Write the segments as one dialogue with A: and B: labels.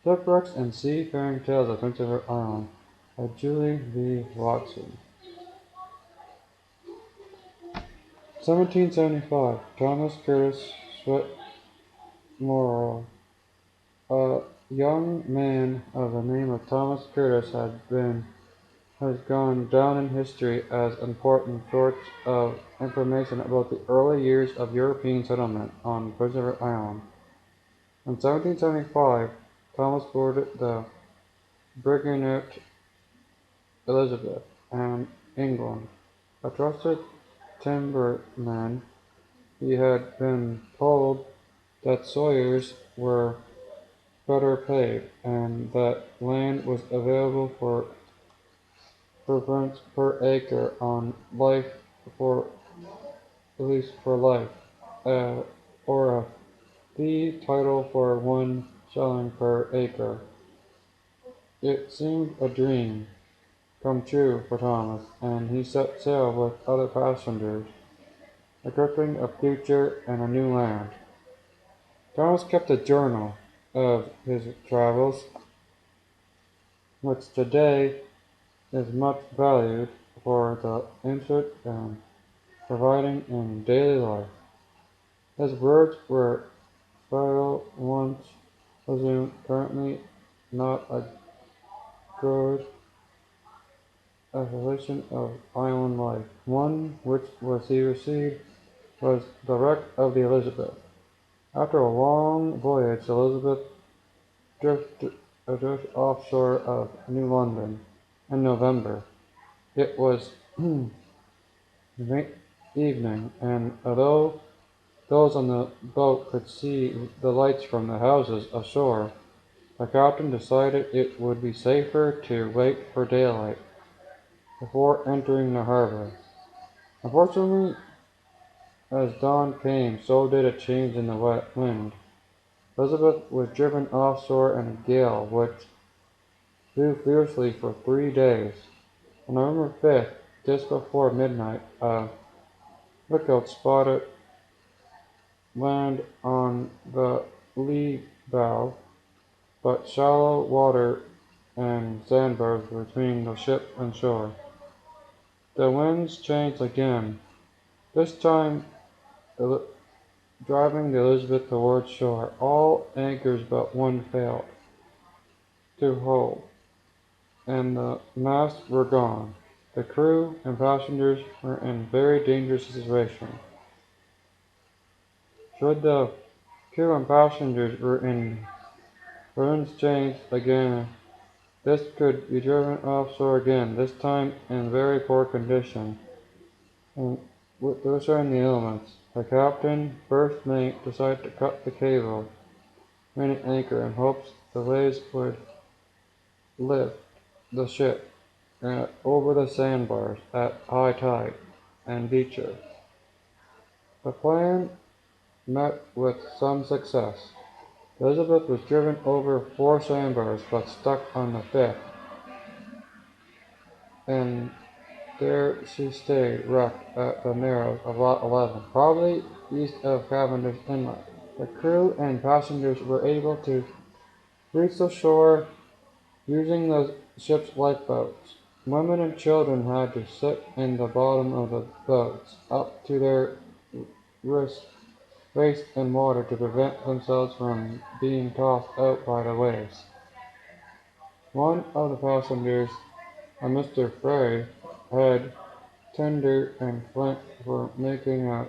A: Shipwrecks and Seafaring Tales of Prince Edward Island by Julie V. Watson. 1775. Thomas Curtis Sweetmoral. A young man of the name of Thomas Curtis has gone down in history as an important source of information about the early years of European settlement on Prince Edward Island. In 1775, Thomas boarded the brigantine Elizabeth and England. A trusted timberman, he had been told that sawyers were better paid, and that land was available for preference per acre on life for at least for life, or a fee title for 1 shilling per acre. It seemed a dream come true for Thomas, and he set sail with other passengers, expecting a future and a new land. Thomas kept a journal of his travels, which today is much valued for the insight and providing in daily life. His words were vital once resumed, currently not a good evolution of island life. One which was he received was the wreck of the Elizabeth. After a long voyage, Elizabeth drifted offshore of New London in November. It was evening, and although those on the boat could see the lights from the houses ashore, the captain decided it would be safer to wait for daylight before entering the harbor. Unfortunately, as dawn came, so did a change in the wind. Elizabeth was driven offshore in a gale which blew fiercely for 3 days. On November 5th, just before midnight, a lookout spotted land on the lee bow, but shallow water and sandbars between the ship and shore. The winds changed again, this time driving the Elizabeth towards shore. All anchors but one failed to hold, and the masts were gone. The crew and passengers were in a very dangerous situation. Should the crew and passengers were in winds changed again, this could be driven offshore again, this time in very poor condition, and with those are in the elements. The captain, first mate, decided to cut the cable, main anchor, in hopes the waves would lift the ship over the sandbars at high tide and beach her. The plan met with some success. Elizabeth was driven over 4 sandbars, but stuck on the fifth, and there she stayed wrecked at the Narrows of Lot 11, probably east of Cavendish Inlet. The crew and passengers were able to reach the shore using the ship's lifeboats. Women and children had to sit in the bottom of the boats, up to their waist in water to prevent themselves from being tossed out by the waves. One of the passengers, a Mr. Frey, had tinder and flint for making a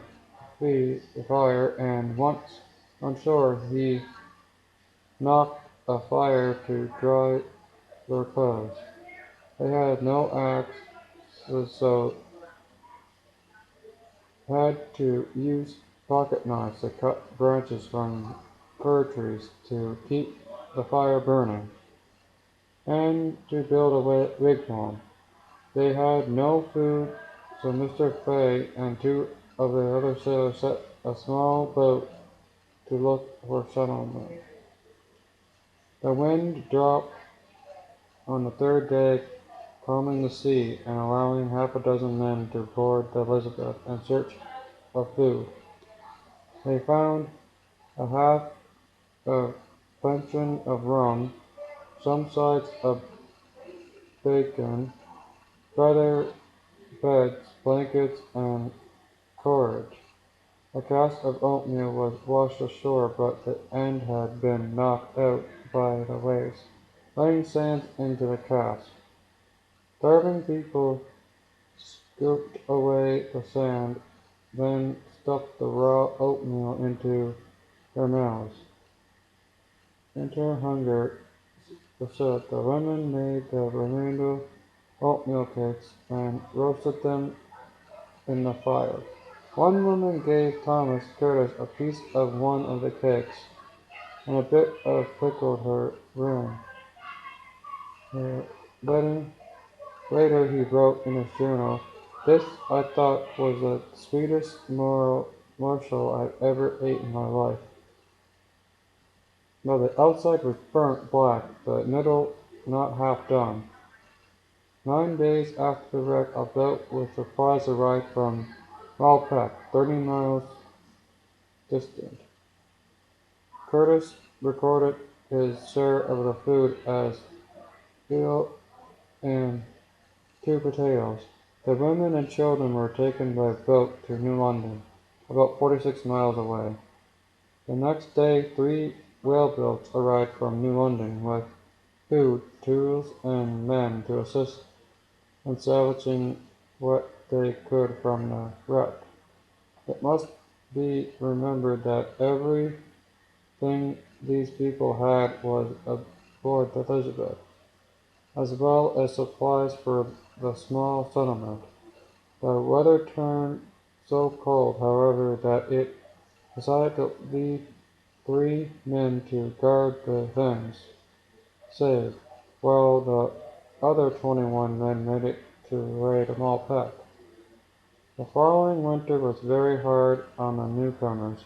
A: fire, and once on shore he knocked a fire to dry their clothes. They had no axes, so had to use pocket knives to cut branches from fir trees to keep the fire burning, and to build a wigwam. They had no food, so Mr. Fay and 2 of the other sailors set a small boat to look for settlement. The wind dropped on the 3rd day, calming the sea and allowing half a dozen men to board the Elizabeth in search of food. They found a half a puncheon of rum some sides of bacon, feather beds, blankets, and courage. A cask of oatmeal was washed ashore, but the end had been knocked out by the waves, letting sand into the cask. Starving people scooped away the sand, then stuffed the raw oatmeal into their mouths. Enter hunger subsided. The women made the remainder oatmeal cakes and roasted them in the fire. One woman gave Thomas Curtis a piece of one of the cakes and a bit of pickled her wedding. Later he wrote in his journal, "This I thought was the sweetest morsel I've ever ate in my life." Now the outside was burnt black, the middle not half done. 9 days after the wreck, a boat with supplies arrived from Malpeque, 30 miles distant. Curtis recorded his share of the food as veal and 2 potatoes. The women and children were taken by boat to New London, about 46 miles away. The next day 3 whaleboats arrived from New London with food, tools, and men to assist in salvaging what they could from the wreck. It must be remembered that everything these people had was aboard the Elizabeth, as well as supplies for the small settlement. The weather turned so cold, however, that it decided to leave 3 men to guard the things saved, while the other 21 men made it to raid Malpeque. The following winter was very hard on the newcomers.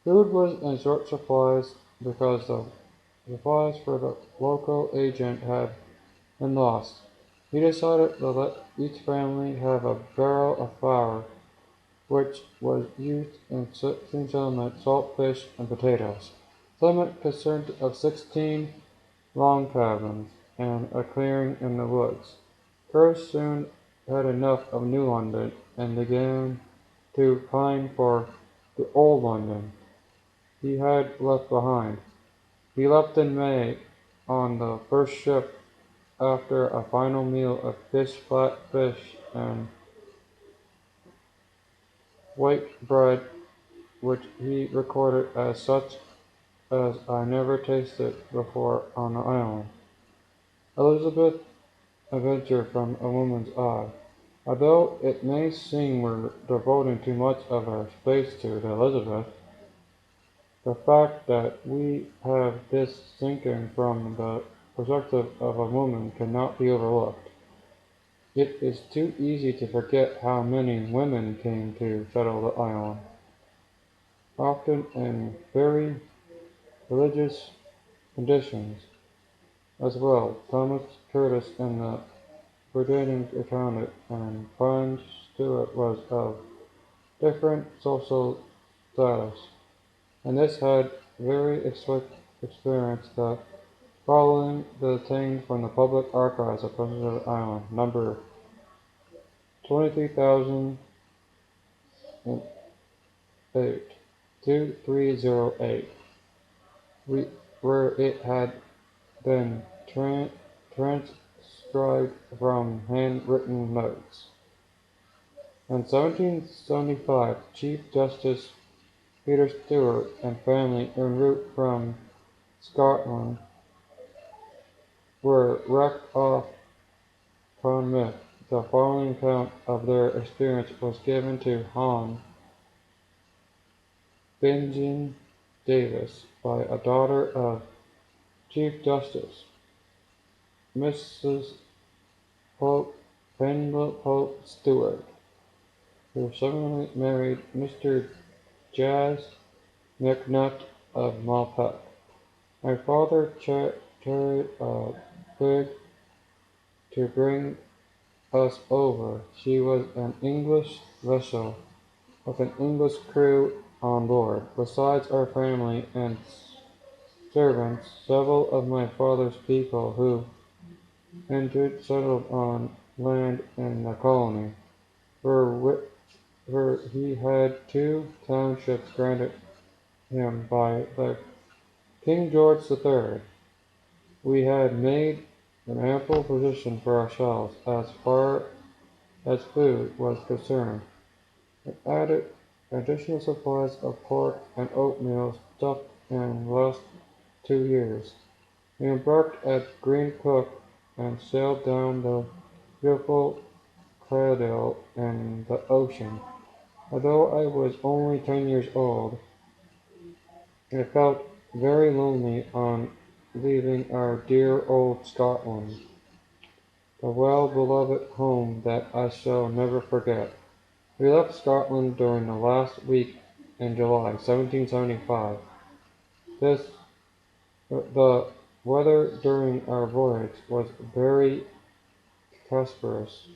A: Food was in short supplies because the supplies for the local agent had been lost. He decided to let each family have a barrel of flour, which was used in settlement, salt fish, and potatoes. Settlement consisted of 16 log cabins and a clearing in the woods. Curtis soon had enough of New London and began to pine for the old London he had left behind. He left in May on the first ship after a final meal of flat fish, and white bread, which he recorded as such as I never tasted before on the island. Elizabeth, a venture from a woman's eye. Although it may seem we're devoting too much of our space to the Elizabeth, the fact that we have this sinking from the perspective of a woman cannot be overlooked. It is too easy to forget how many women came to settle the island, often in very religious conditions as well. Thomas Curtis in the Britannic accounted, and Pine Stewart was of different social status, and this had very experience the following detained from the public archives of President Island, number 23,008, 2308, where it had been transcribed from handwritten notes. In 1775, Chief Justice Peter Stewart and family en route from Scotland were wrecked off Monmouth. The following account of their experience was given to Hon. Benjamin Davis by a daughter of Chief Justice, Mrs. Pope Penelope Stewart, who subsequently married Mr. Jas McNutt of Malpeque. My father chartered a brig to bring us over. She was an English vessel with an English crew on board, besides our family and servants, several of my father's people who entered settled on land in the colony, for he had two townships granted him by the King George III. We had made an ample provision for ourselves as far as food was concerned, and added additional supplies of pork and oatmeal stuffed in the last 2 years. We embarked at Green Cook and sailed down the beautiful Cradle in the ocean. Although I was only 10 years old, I felt very lonely on leaving our dear old Scotland, the well-beloved home that I shall never forget. We left Scotland during the last week in July 1775. This, the weather during our voyage was very prosperous.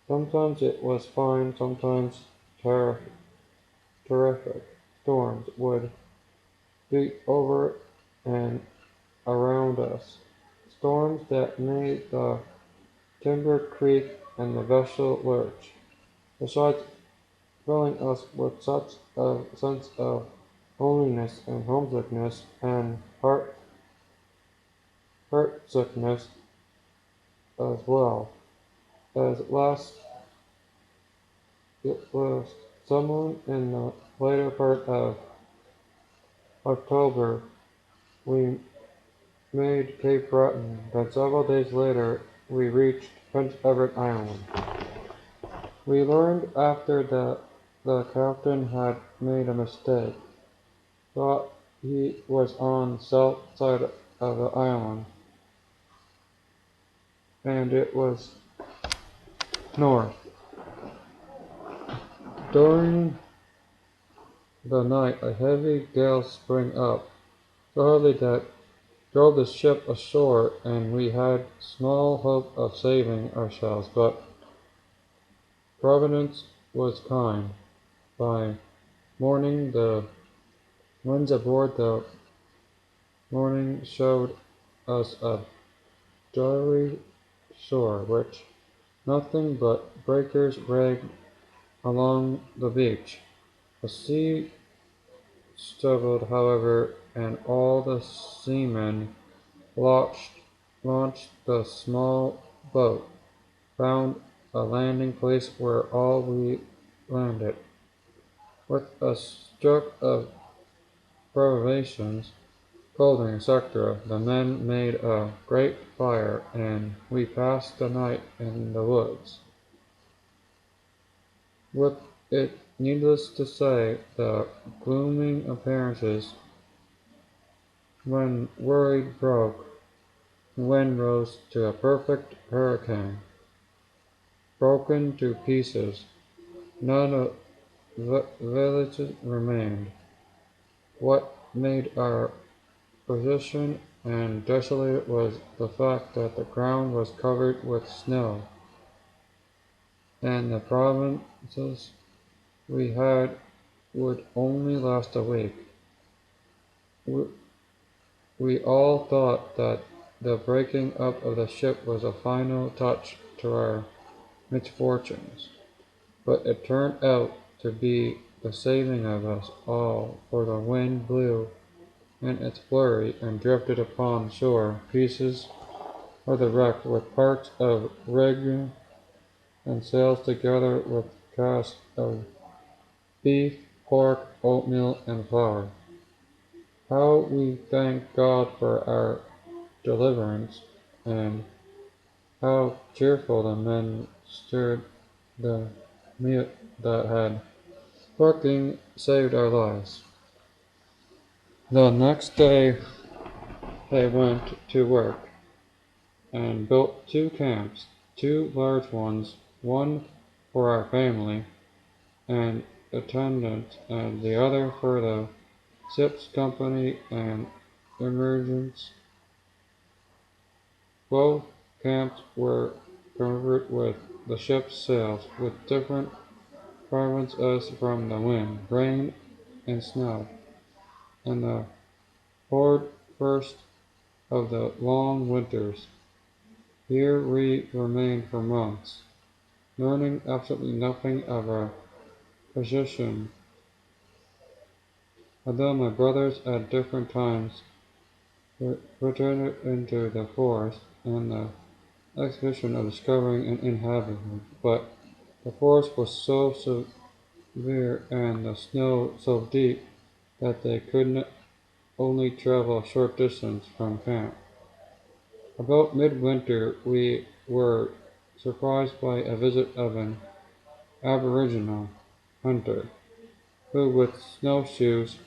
A: Sometimes it was fine, sometimes terrific. Storms would beat over and around us, storms that made the timber creak and the vessel lurch, besides filling us with such a sense of loneliness and homesickness and heartsickness as well. As it was someone in the later part of October, we made Cape Breton, then several days later we reached Prince Edward Island. We learned after that the captain had made a mistake, thought he was on the south side of the island, and it was north. During the night a heavy gale sprang up, so heavy that drove the ship ashore, and we had small hope of saving ourselves, but Providence was kind. By morning the winds aboard the morning showed us a dreary shore, which nothing but breakers ragged along the beach. The sea struggled, however, and all the seamen launched the small boat, found a landing place where all we landed. With a stroke of provisions, clothing, etc., the men made a great fire, and we passed the night in the woods. With it needless to say, the glooming appearances, when worried broke, the wind rose to a perfect hurricane, broken to pieces. Not a village remained. What made our position and desolate was the fact that the ground was covered with snow, and the provisions we had would only last a week. We, we all thought that the breaking up of the ship was a final touch to our misfortunes, but it turned out to be the saving of us all, for the wind blew in its flurry and drifted upon shore pieces of the wreck with parts of rigging and sails together with casks of beef, pork, oatmeal, and flour. How we thanked God for our deliverance, and how cheerful the men stirred the meat that had luckily saved our lives. The next day they went to work and built two camps, two large ones, one for our family and attendants, and the other for the ship's company and emergence. Both camps were covered with the ship's sails, with different preferences from the wind, rain, and snow, and the poured first of the long winters. Here we remained for months, learning absolutely nothing of our position, although my brothers at different times returned into the forest and the expedition of discovering and inhabiting it. But the forest was so severe and the snow so deep that they could only travel a short distance from camp. About midwinter we were surprised by a visit of an aboriginal hunter, who with snowshoes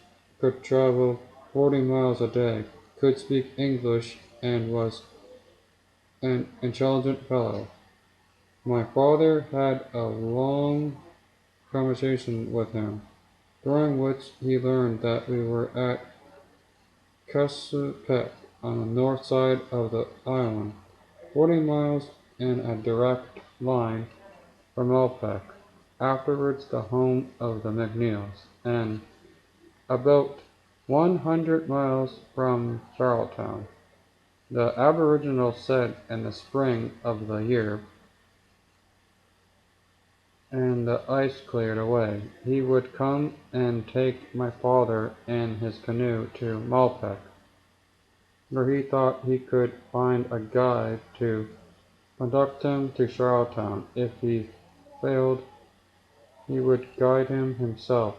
A: could travel 40 miles a day, could speak English, and was an intelligent fellow. My father had a long conversation with him, during which he learned that we were at Casupec on the north side of the island, 40 miles in a direct line from Malpeque, afterwards the home of the McNeils, and about 100 miles from Charlottetown. The aboriginal said in the spring of the year, and the ice cleared away, he would come and take my father in his canoe to Malpeque, where he thought he could find a guide to conduct him to Charlottetown. If he failed, he would guide him himself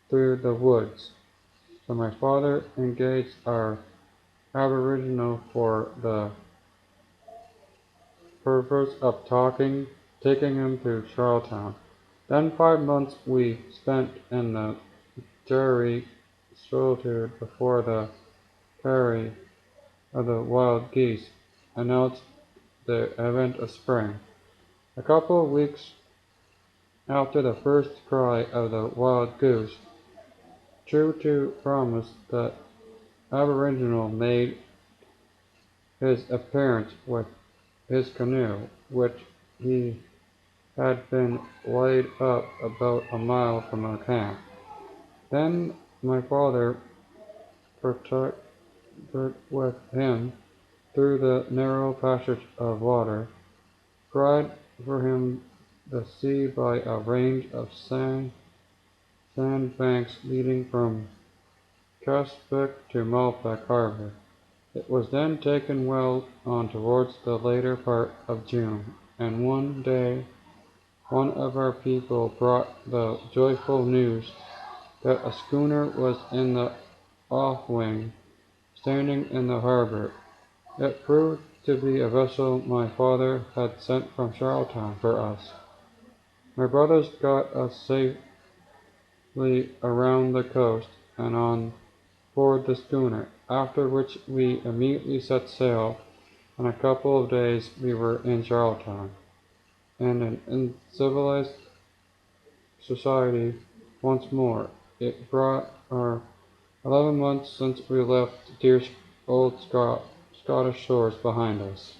A: through the woods. So my father engaged our aboriginal for the purpose of taking him to Charlottetown. Then 5 months we spent in the dreary solitude before the prairie of the wild geese announced the advent of spring. A couple of weeks after the first cry of the wild goose, true to promise, the aboriginal made his appearance with his canoe, which he had been laid up about a mile from our camp. Then my father protected with him through the narrow passage of water, cried for him the sea by a range of sandbanks leading from Caspic to Malpeque harbor. It was then taken well on towards the later part of June, and one day one of our people brought the joyful news that a schooner was in the offing, standing in the harbor. It proved to be a vessel my father had sent from Charlottetown for us. My brothers got us safely around the coast and on board the schooner, after which we immediately set sail. In a couple of days we were in Charlottetown, and in civilized society once more. It brought our 11 months since we left dear old Scottish shores behind us.